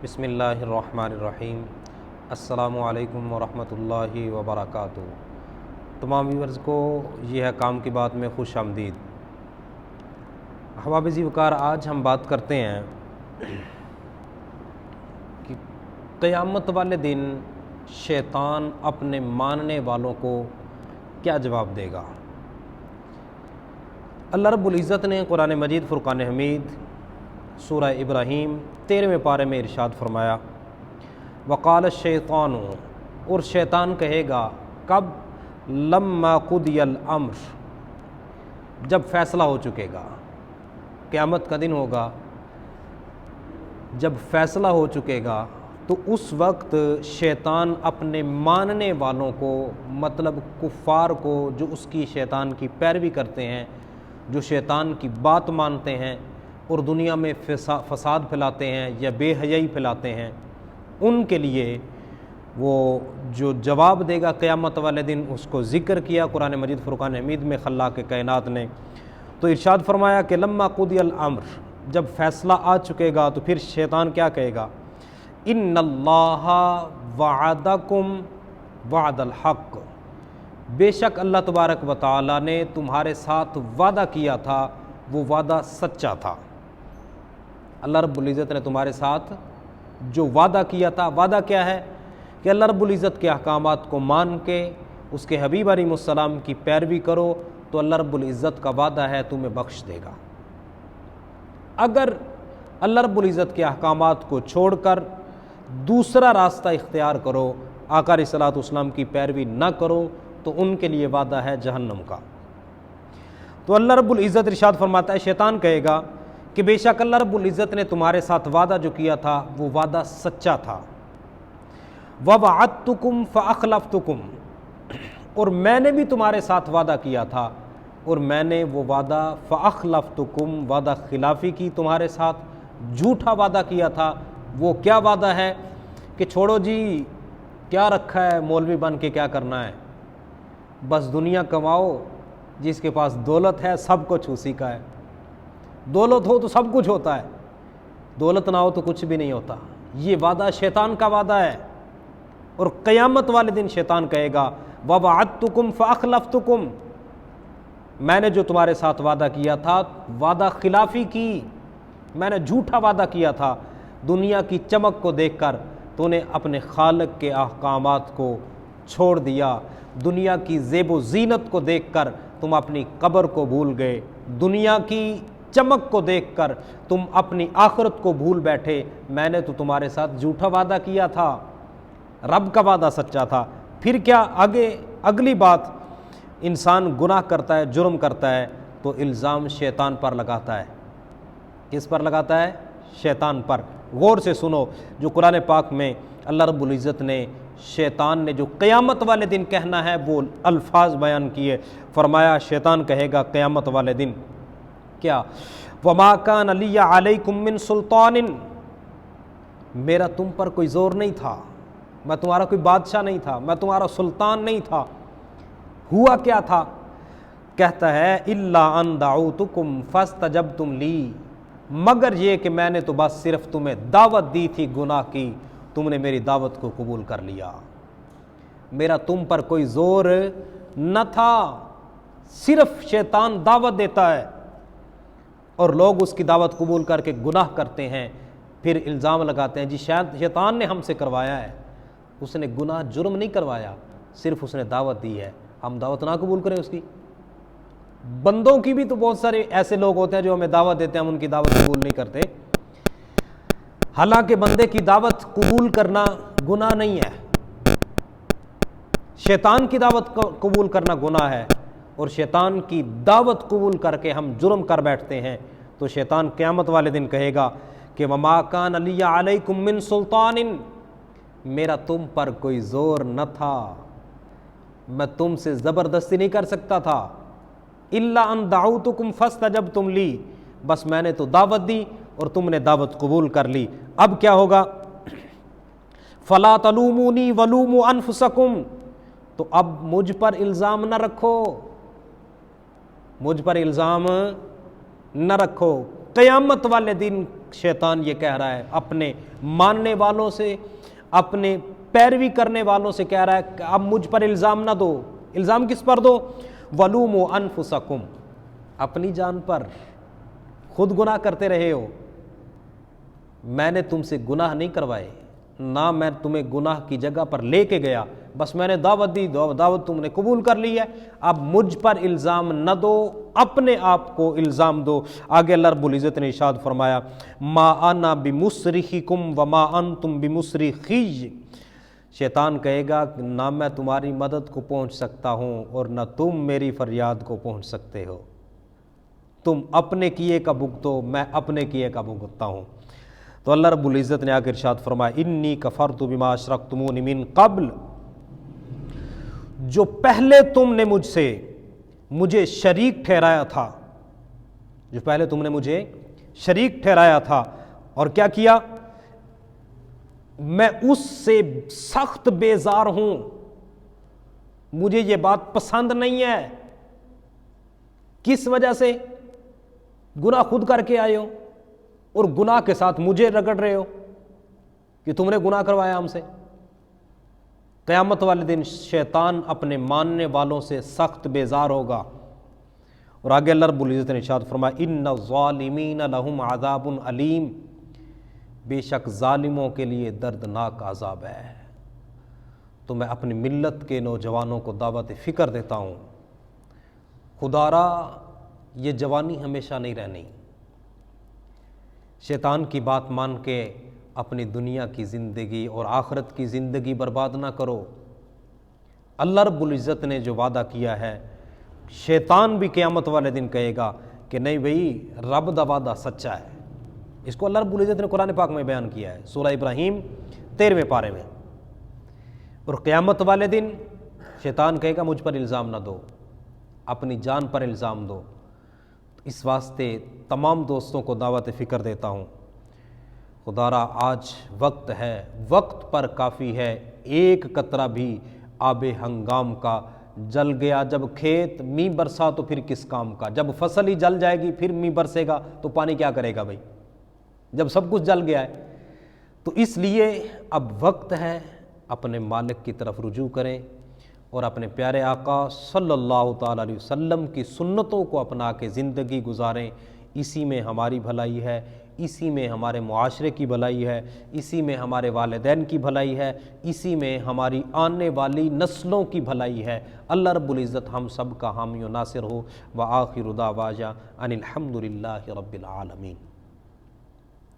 بسم اللہ الرحمن الرحیم۔ السلام علیکم ورحمۃ اللہ وبرکاتہ۔ تمام ویورز کو یہ ہے کام کی بات میں خوش آمدید۔ احباب ذی وقار، آج ہم بات کرتے ہیں کہ قیامت والے دن شیطان اپنے ماننے والوں کو کیا جواب دے گا۔ اللہ رب العزت نے قرآن مجید فرقان حمید سورہ ابراہیم 13ویں پارے میں ارشاد فرمایا، وقال الشیطان، اور شیطان کہے گا کب؟ لما قضی الامر، جب فیصلہ ہو چکے گا۔ قیامت کا دن ہوگا، جب فیصلہ ہو چکے گا تو اس وقت شیطان اپنے ماننے والوں کو، مطلب کفار کو، جو اس کی شیطان کی پیروی کرتے ہیں، جو شیطان کی بات مانتے ہیں اور دنیا میں فساد پھیلاتے ہیں یا بے حیائی پھیلاتے ہیں، ان کے لیے وہ جو جواب دے گا قیامت والے دن، اس کو ذکر کیا قرآن مجید فرقان حمید میں خلاق کائنات نے۔ تو ارشاد فرمایا کہ لما قضی الامر، جب فیصلہ آ چکے گا تو پھر شیطان کیا کہے گا؟ ان اللہ وعدکم وعد الحق، بے شک اللہ تبارک و تعالی نے تمہارے ساتھ وعدہ کیا تھا، وہ وعدہ سچا تھا۔ اللہ رب العزت نے تمہارے ساتھ جو وعدہ کیا تھا، وعدہ کیا ہے؟ کہ اللہ رب العزت کے احکامات کو مان کے اس کے حبیب علیہ السلام کی پیروی کرو تو اللہ رب العزت کا وعدہ ہے تمہیں بخش دے گا۔ اگر اللہ رب العزت کے احکامات کو چھوڑ کر دوسرا راستہ اختیار کرو، آقا علیہ الصلوۃ والسلام کی پیروی نہ کرو، تو ان کے لیے وعدہ ہے جہنم کا۔ تو اللہ رب العزت ارشاد فرماتا ہے، شیطان کہے گا کہ بے شک اللہ رب العزت نے تمہارے ساتھ وعدہ جو کیا تھا وہ وعدہ سچا تھا۔ وَوَعَدتُّكُمْ فَأَخْلَفْتُكُمْ، اور میں نے بھی تمہارے ساتھ وعدہ کیا تھا اور میں نے وہ وعدہ فَأَخْلَفْتُكُمْ، وعدہ خلافی کی، تمہارے ساتھ جھوٹا وعدہ کیا تھا۔ وہ کیا وعدہ ہے؟ کہ چھوڑو جی، کیا رکھا ہے مولوی بن کے، کیا کرنا ہے، بس دنیا کماؤ، جس کے پاس دولت ہے سب کچھ اسی کا ہے۔ دولت ہو تو سب کچھ ہوتا ہے، دولت نہ ہو تو کچھ بھی نہیں ہوتا۔ یہ وعدہ شیطان کا وعدہ ہے، اور قیامت والے دن شیطان کہے گا وَوَعَدتُّكُمْ فَأَخْلَفْتُكُمْ، میں نے جو تمہارے ساتھ وعدہ کیا تھا وعدہ خلافی کی، میں نے جھوٹا وعدہ کیا تھا۔ دنیا کی چمک کو دیکھ کر تو نے اپنے خالق کے احکامات کو چھوڑ دیا، دنیا کی زیب و زینت کو دیکھ کر تم اپنی قبر کو بھول گئے، دنیا کی چمک کو دیکھ کر تم اپنی آخرت کو بھول بیٹھے۔ میں نے تو تمہارے ساتھ جھوٹا وعدہ کیا تھا، رب کا وعدہ سچا تھا۔ پھر کیا آگے اگلی بات، انسان گناہ کرتا ہے، جرم کرتا ہے تو الزام شیطان پر لگاتا ہے۔ کس پر لگاتا ہے؟ شیطان پر۔ غور سے سنو، جو قرآن پاک میں اللہ رب العزت نے شیطان نے جو قیامت والے دن کہنا ہے وہ الفاظ بیان کیے۔ فرمایا شیطان کہے گا قیامت والے دن کیا؟ وَمَا كَانَ لِيَ عَلَيْكُم مِّن سُلْطَانٍ، میرا تم پر کوئی زور نہیں تھا، میں تمہارا کوئی بادشاہ نہیں تھا، میں تمہارا سلطان نہیں تھا۔ ہوا کیا تھا؟ کہتا ہے إِلَّا أَن دَعَوْتُكُمْ فَاسْتَجَبْتُمْ لِي، مگر یہ کہ میں نے تو بس صرف تمہیں دعوت دی تھی گناہ کی، تم نے میری دعوت کو قبول کر لیا۔ میرا تم پر کوئی زور نہ تھا، صرف شیطان دعوت دیتا ہے اور لوگ اس کی دعوت قبول کر کے گناہ کرتے ہیں، پھر الزام لگاتے ہیں جی شیطان نے ہم سے کروایا ہے۔ اس نے گناہ جرم نہیں کروایا، صرف اس نے دعوت دی ہے، ہم دعوت نہ قبول کریں اس کی۔ بندوں کی بھی تو بہت سارے ایسے لوگ ہوتے ہیں جو ہمیں دعوت دیتے ہیں، ہم ان کی دعوت قبول نہیں کرتے۔ حالانکہ بندے کی دعوت قبول کرنا گناہ نہیں ہے، شیطان کی دعوت قبول کرنا گناہ ہے، اور شیطان کی دعوت قبول کر کے ہم جرم کر بیٹھتے ہیں۔ تو شیطان قیامت والے دن کہے گا کہ وَمَا كَانَ لِيَ عَلَيْكُم مِّن سُلْطَانٍ، میرا تم پر کوئی زور نہ تھا، میں تم سے زبردستی نہیں کر سکتا تھا۔ إِلَّا أَن دَعَوْتُكُمْ فَاسْتَجَبْتُمْ لِي، بس میں نے تو دعوت دی اور تم نے دعوت قبول کر لی۔ اب کیا ہوگا؟ فَلَا تَلُومُونِي وَلُومُوا أَنفُسَكُمْ، تو اب مجھ پر الزام نہ رکھو، مجھ پر الزام نہ رکھو۔ قیامت والے دن شیطان یہ کہہ رہا ہے اپنے ماننے والوں سے، اپنے پیروی کرنے والوں سے کہہ رہا ہے کہ اب مجھ پر الزام نہ دو۔ الزام کس پر دو؟ وَلُومُوا أَنفُسَكُمْ، اپنی جان پر، خود گناہ کرتے رہے ہو، میں نے تم سے گناہ نہیں کروائے، نہ میں تمہیں گناہ کی جگہ پر لے کے گیا، بس میں نے دعوت دی، دعوت تم نے قبول کر لی ہے، اب مجھ پر الزام نہ دو، اپنے آپ کو الزام دو۔ آگے اللہ رب العزت نے ارشاد فرمایا ما انا بمصرخکم وما انتم بمصرخی، شیطان کہے گا کہ نہ میں تمہاری مدد کو پہنچ سکتا ہوں اور نہ تم میری فریاد کو پہنچ سکتے ہو، تم اپنے کیے کا بھگتو، میں اپنے کیے کا بھگتتا ہوں۔ تو اللہ رب العزت نے آگے ارشاد فرمایا انی کفرت بما اشرکتمون من قبل، جو پہلے تم نے مجھے شریک ٹھہرایا تھا، جو پہلے تم نے مجھے شریک ٹھہرایا تھا، اور کیا کیا؟ میں اس سے سخت بیزار ہوں، مجھے یہ بات پسند نہیں ہے۔ کس وجہ سے؟ گناہ خود کر کے آئے ہو اور گناہ کے ساتھ مجھے رگڑ رہے ہو کہ تم نے گناہ کروایا ہم سے۔ قیامت والے دن شیطان اپنے ماننے والوں سے سخت بیزار ہوگا۔ اور آگے اللہ رب العزت نے ارشاد فرمایا ان الظالمین لہم عذاب علیم، بے شک ظالموں کے لیے دردناک عذاب ہے۔ تو میں اپنی ملت کے نوجوانوں کو دعوت فکر دیتا ہوں، خدا را یہ جوانی ہمیشہ نہیں رہنی، شیطان کی بات مان کے اپنی دنیا کی زندگی اور آخرت کی زندگی برباد نہ کرو۔ اللہ رب العزت نے جو وعدہ کیا ہے، شیطان بھی قیامت والے دن کہے گا کہ نہیں بھئی رب دا وعدہ سچا ہے۔ اس کو اللہ رب العزت نے قرآن پاک میں بیان کیا ہے، سورہ ابراہیم 13ویں پارے میں۔ اور قیامت والے دن شیطان کہے گا مجھ پر الزام نہ دو، اپنی جان پر الزام دو۔ اس واسطے تمام دوستوں کو دعوت فکر دیتا ہوں، خدا را آج وقت ہے، وقت پر کافی ہے، ایک قطرہ بھی آب ہنگام کا جل گیا۔ جب کھیت می برسا تو پھر کس کام کا، جب فصل ہی جل جائے گی پھر می برسے گا تو پانی کیا کرے گا بھائی، جب سب کچھ جل گیا ہے۔ تو اس لیے اب وقت ہے اپنے مالک کی طرف رجوع کریں اور اپنے پیارے آقا صلی اللہ تعالیٰ علیہ وسلم کی سنتوں کو اپنا کے زندگی گزاریں۔ اسی میں ہماری بھلائی ہے، اسی میں ہمارے معاشرے کی بھلائی ہے، اسی میں ہمارے والدین کی بھلائی ہے، اسی میں ہماری آنے والی نسلوں کی بھلائی ہے۔ اللہ رب العزت ہم سب کا حامی و ناصر ہو۔ وآخر دعوانا ان الحمد للہ رب العالمین۔